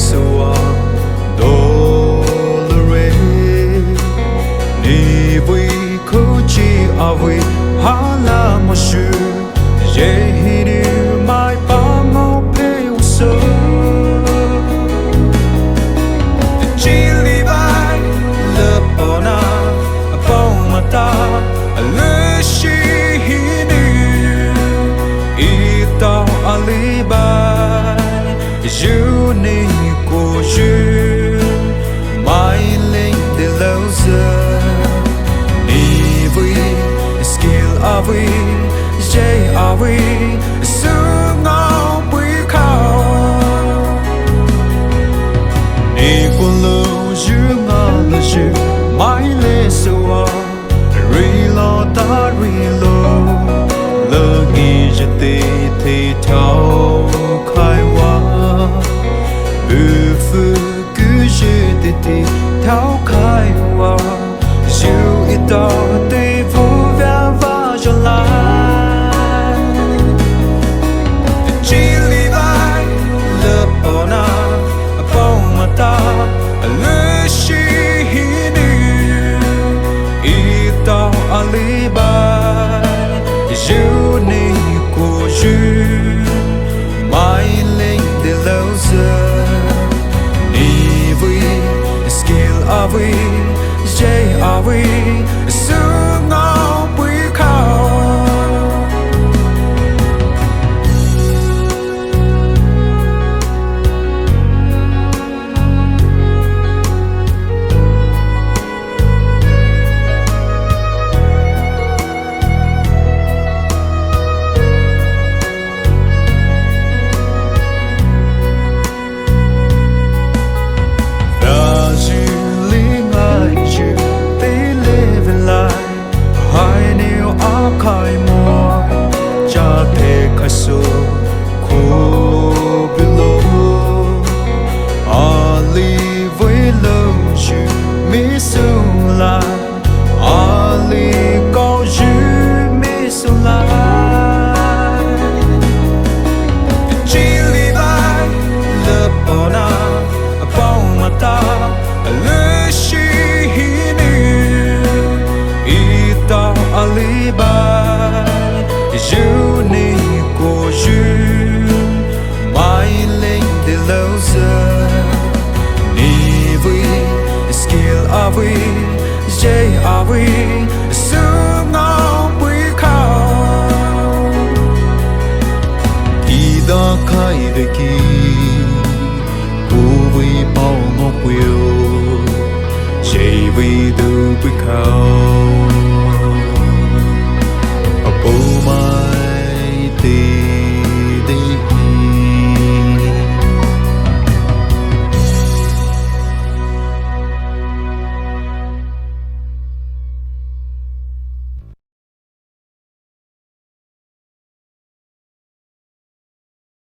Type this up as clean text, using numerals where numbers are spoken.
sua dolore ni vui khu chi avi hala mosu ye hiri mai pa mo pe uso chi li bai le pona pa mata le shi hini ita ali bai you need go you my link the loser ni vui skill are we jay are we soon on we call ni quân lưu you ngon là you my list real ta real lơ nghiจะตีที่เท่าใครว่าphụ cứ giữ tít tít tháo khai hoa giữ ít đó tùy vô vẻ và cho lại chỉ li vai lỡ bỏ na bỏ mà ta lỡ chỉ hini ít đó ali bai giữ ni của giữ mai lên để lâu giờ are we, Jay, are we, soon on we call. Khai mua cha thể khai số khô bilo ali với lâu chữ mi sung la ali câu chữ mi sung la chỉ li vai lỡ bỏ na bao mà ta lỡ chỉ hini ita ali bai you need của you mai lên để lâu giờ ni vui skill are we jay are we